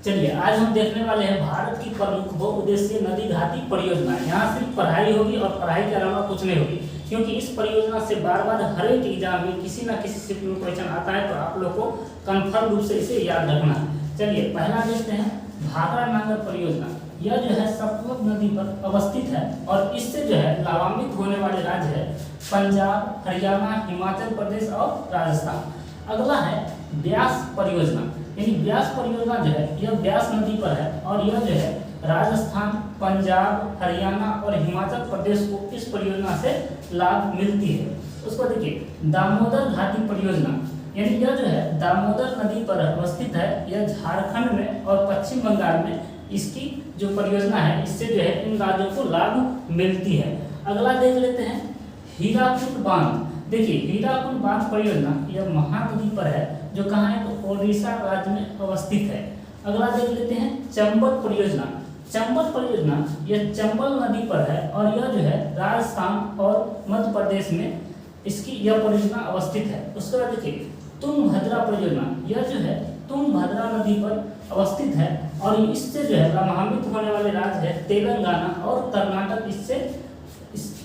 चलिए आज हम देखने वाले हैं भारत की प्रमुख बहुउद्देशीय नदी घाटी परियोजना। यहाँ सिर्फ पढ़ाई होगी और पढ़ाई के अलावा कुछ नहीं होगी, क्योंकि इस परियोजना से बार बार हर एक एग्जाम में किसी ना किसी शिफ्ट में क्वेश्चन आता है, तो आप लोग को कंफर्म रूप से इसे याद रखना है। चलिए पहला देखते हैं भाखड़ा नांगर परियोजना। यह जो है सतलज नदी पर अवस्थित है और इससे जो है लाभान्वित होने वाले राज्य है पंजाब, हरियाणा, हिमाचल प्रदेश और राजस्थान। अगला है ब्यास परियोजना, यानी ब्यास परियोजना जो है यह ब्यास नदी पर है और यह जो है राजस्थान, पंजाब, हरियाणा और हिमाचल प्रदेश को इस परियोजना से लाभ मिलती है। उसको देखिए दामोदर घाटी परियोजना, यानी यह जो है दामोदर नदी पर अवस्थित है। यह झारखंड में और पश्चिम बंगाल में इसकी जो परियोजना है इससे जो है इन राज्यों को लाभ मिलती है। अगला देख लेते हैं हीराकुद बांध। देखिए हीराकुद बांध परियोजना यह महानदी पर है, जो कहाँ है तो ओडिशा राज्य में अवस्थित है। अगला देख लेते हैं चंबल परियोजना। चंबल परियोजना यह चंबल नदी पर है और यह जो है राजस्थान और मध्य प्रदेश में इसकी यह परियोजना अवस्थित है। उसके बाद देखिए तुंगभद्रा परियोजना, यह जो है तुंगभद्रा नदी पर अवस्थित है और इससे जो है लाभान्वित होने वाले राज्य है तेलंगाना और कर्नाटक।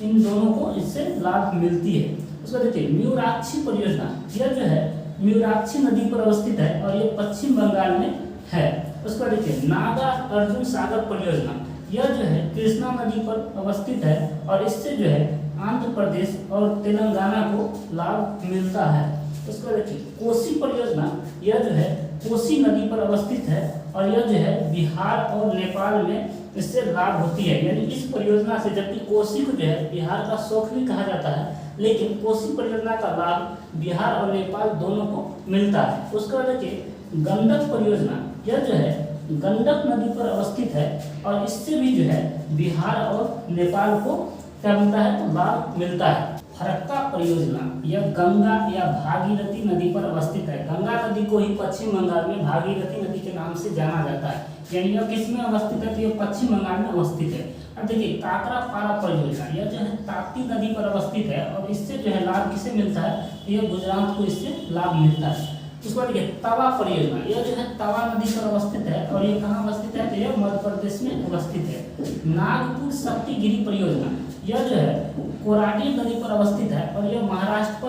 इन दोनों को इससे लाभ मिलती है। उसको देखिए म्यूराक्षी परियोजना, यह जो है म्यूराक्षी नदी पर अवस्थित है और यह पश्चिम बंगाल में है। उसको देखिए नागा अर्जुन सागर परियोजना, यह जो है कृष्णा नदी पर अवस्थित है और इससे जो है आंध्र प्रदेश और तेलंगाना को लाभ मिलता है। उसको देखिए कोसी परियोजना, यह जो है कोसी नदी पर अवस्थित है और यह जो है बिहार और नेपाल में इससे लाभ होती है। यानी इस परियोजना से, जबकि कोसी को जो है बिहार का शौक भी कहा जाता है, लेकिन कोसी परियोजना का लाभ बिहार और नेपाल दोनों को मिलता है। उसके बाद देखिए गंडक परियोजना, यह जो है गंडक नदी पर अवस्थित है और इससे भी जो है बिहार और नेपाल को क्या मिलता है तो लाभ मिलता है। फरक्का परियोजना, यह गंगा या भागीरथी नदी पर अवस्थित है। गंगा नदी को ही पश्चिम बंगाल में भागीरथी नदी के नाम से जाना जाता है, यानी यह किस में अवस्थित है तो यह पश्चिम बंगाल में अवस्थित है। अब देखिए काकरापारा परियोजना, यह जो है ताप्ती नदी पर अवस्थित है और इससे जो है लाभ किसे मिलता है, यह गुजरात को इससे लाभ मिलता है। उसके बाद देखिए तवा परियोजना, यह जो है तवा नदी पर अवस्थित है और ये कहाँ अवस्थित है तो यह मध्य प्रदेश में अवस्थित है। नागपुर शक्तिगिरी परियोजना, यह जो है कोराडी नदी पर अवस्थित है और यह महाराष्ट्र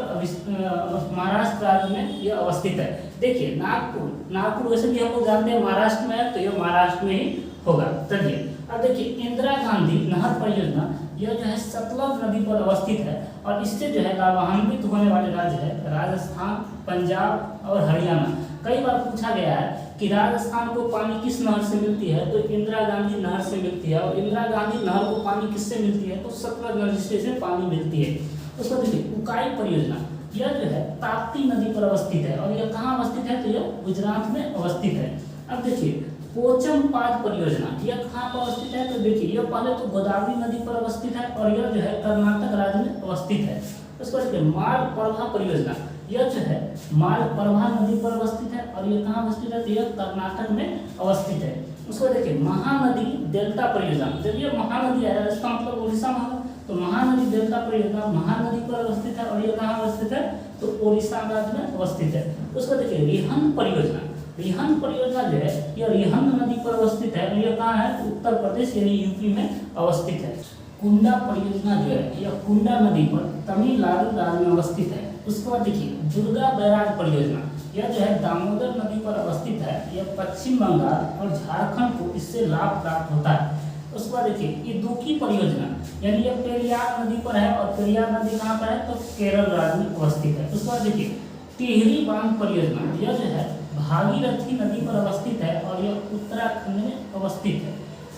राज्य में यह अवस्थित है। देखिए नागपुर वैसे भी हम लोग जानते हैं महाराष्ट्र में है, तो यह महाराष्ट्र में ही होगा। चलिए अब देखिए इंदिरा गांधी नहर परियोजना, यह जो है सतलज नदी पर अवस्थित है और इससे जो है लाभान्वित होने वाले राज्य है राजस्थान, पंजाब और हरियाणा। कई बार पूछा गया है कि राजस्थान को पानी किस नहर से मिलती है, तो इंदिरा गांधी नहर से मिलती है और इंदिरा गांधी नहर को पानी किससे मिलती है तो सतलज नदी से पानी मिलती है। उसको देखिए उकाई परियोजना, यह जो है ताप्ती नदी पर अवस्थित है और यह कहाँ अवस्थित है तो यह गुजरात में अवस्थित है। अब देखिए पोचमपाद परियोजना, यह कहाँ पर अवस्थित है तो देखिए यह पहले तो गोदावरी नदी पर अवस्थित है और यह जो है कर्नाटक राज्य में अवस्थित है। उसको देखिए मालप्रभा परियोजना, यह जो है मालप्रभा नदी पर अवस्थित है और यह कहाँ अवस्थित है तो यह कर्नाटक में अवस्थित है। उसको देखिए महानदी डेल्टा परियोजना, जब यह महानदी है इसका मतलब उड़ीसा में होगा, तो महानदी डेल्टा परियोजना महानदी पर अवस्थित है और यह कहाँ अवस्थित है तो उड़ीसा राज्य में अवस्थित है। उसको देखिए रिहंद परियोजना, रिहंद परियोजना जो है यह रिहंद नदी पर अवस्थित है और यह कहाँ है उत्तर प्रदेश यानी यूपी में अवस्थित है। कुंडा परियोजना जो है यह कुंडा नदी पर तमिलनाडु राज्य में अवस्थित है। उसके बाद देखिए दुर्गा बैराज परियोजना, यह जो है दामोदर नदी पर अवस्थित है। यह पश्चिम बंगाल और झारखंड को इससे लाभ प्राप्त होता है। उसके बाद देखिए इदुक्की परियोजना, यानी यह पेरियार नदी पर है और पेरियार नदी कहाँ पर है तो केरल राज्य में अवस्थित है। उसके बाद देखिए टिहरी बांध परियोजना, यह जो है भागीरथी नदी पर अवस्थित है और यह उत्तराखंड में अवस्थित है।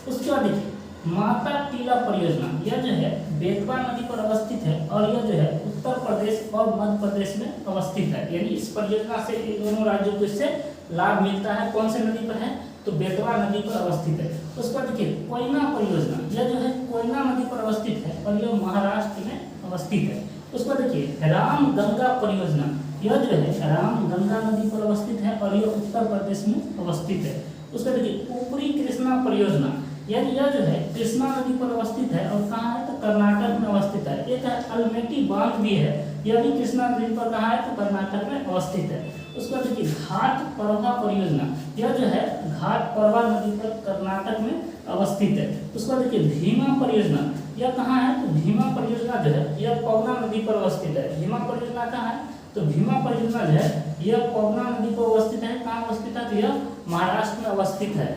उसके बाद देखिए माता टीला परियोजना, यह जो है बेतवा नदी पर अवस्थित है और यह जो है उत्तर प्रदेश और मध्य प्रदेश में अवस्थित है। यानी इस परियोजना से इन दोनों राज्यों को इससे लाभ मिलता है। कौन से नदी पर है तो बेतवा नदी पर अवस्थित है। उसके बाद देखिए कोयना परियोजना, यह जो है कोयना नदी पर अवस्थित है और यह महाराष्ट्र में अवस्थित है। उसको देखिए रामगंगा परियोजना, यह जो है रामगंगा नदी पर अवस्थित है और यह उत्तर प्रदेश में अवस्थित है। उसको देखिए ऊपरी कृष्णा परियोजना, यह जो है कृष्णा नदी पर अवस्थित है और कहाँ है तो कर्नाटक में अवस्थित है। एक है अल्मेटी बांध भी है, यह भी कृष्णा नदी पर कहाँ है तो कर्नाटक में अवस्थित है। उसके बाद देखिए घाट परवा परियोजना, यह जो है घाट परवा नदी पर कर्नाटक में अवस्थित है। उसके बाद देखिए भीमा परियोजना, यह कहाँ है, तो भीमा परियोजना जो है यह पवना नदी पर अवस्थित है। भीमा परियोजना कहाँ है, तो भीमा परियोजना जो है यह पवना नदी पर अवस्थित है। कहाँ अवस्थित है, तो यह महाराष्ट्र में अवस्थित है।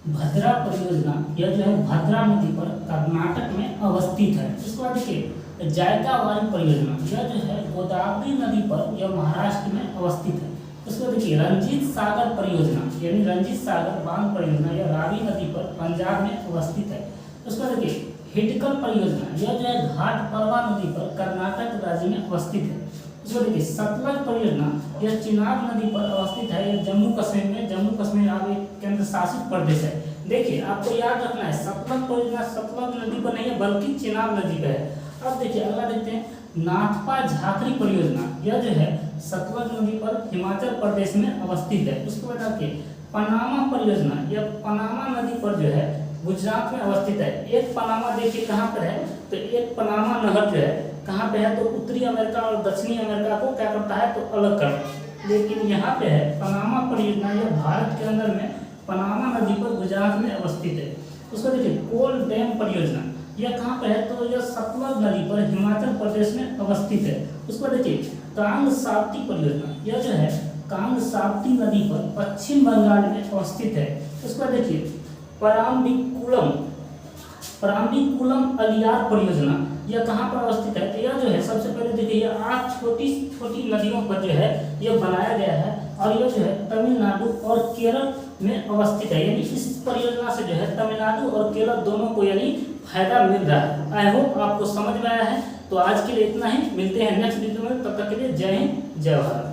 भद्रा परियोजना, यह जो है भद्रा नदी पर कर्नाटक में अवस्थित है। इसके बाद देखिए जायकावाड़ी परियोजना, यह जो है गोदावरी नदी पर यह महाराष्ट्र में अवस्थित है। उसको देखिए रंजीत सागर परियोजना, यानी रंजीत सागर बांध परियोजना, यह रावी नदी पर पंजाब में अवस्थित है। उसको देखिए हिडकल परियोजना, यह जो है घाट परवा नदी पर कर्नाटक राज्य में अवस्थित है। उसको देखिए सतलज परियोजना, यह चिनाब नदी पर अवस्थित है। यह जम्मू कश्मीर में, जम्मू कश्मीर अब एक केंद्र शासित प्रदेश है। देखिए आपको याद रखना है सतलज परियोजना सतलज नदी पर नहीं है बल्कि चिनाब नदी पर है। अब देखिए अगला देखते हैं नाथपा झाकरी परियोजना, यह जो है सतलज नदी पर हिमाचल प्रदेश में अवस्थित है। उसके बाद आपके पनामा परियोजना, यह पनामा नदी पर जो है गुजरात में अवस्थित है। एक पनामा देखिए कहाँ पर है, तो एक पनामा नहर जो है कहाँ पे है, तो उत्तरी अमेरिका और दक्षिणी अमेरिका को क्या करता है, तो अलग कर। लेकिन यहाँ पे है पनामा परियोजना, यह भारत के अंदर में पनामा नदी पर गुजरात में अवस्थित है। उसको देखिए कोल डैम परियोजना, यह कहाँ पे है, तो यह सतलज नदी पर हिमाचल प्रदेश में अवस्थित है। उसको देखिए कांग साप्ती परियोजना, यह जो है कांग साप्ती नदी पर पश्चिम बंगाल में अवस्थित है। उसको देखिए पराम्बिकुलम अलियार परियोजना, यह कहाँ पर अवस्थित है, तो यह जो है सबसे पहले देखिए यह 8 छोटी छोटी नदियों पर जो है यह बनाया गया है और यह जो है तमिलनाडु और केरल में अवस्थित है। यानी इस परियोजना से जो है तमिलनाडु और केरल दोनों को यानी फायदा मिल रहा है। आई होप आपको समझ में आया है। तो आज के लिए इतना ही, मिलते हैं नेक्स्ट वीडियो में, तब तक के लिए जय हिंद जय भारत।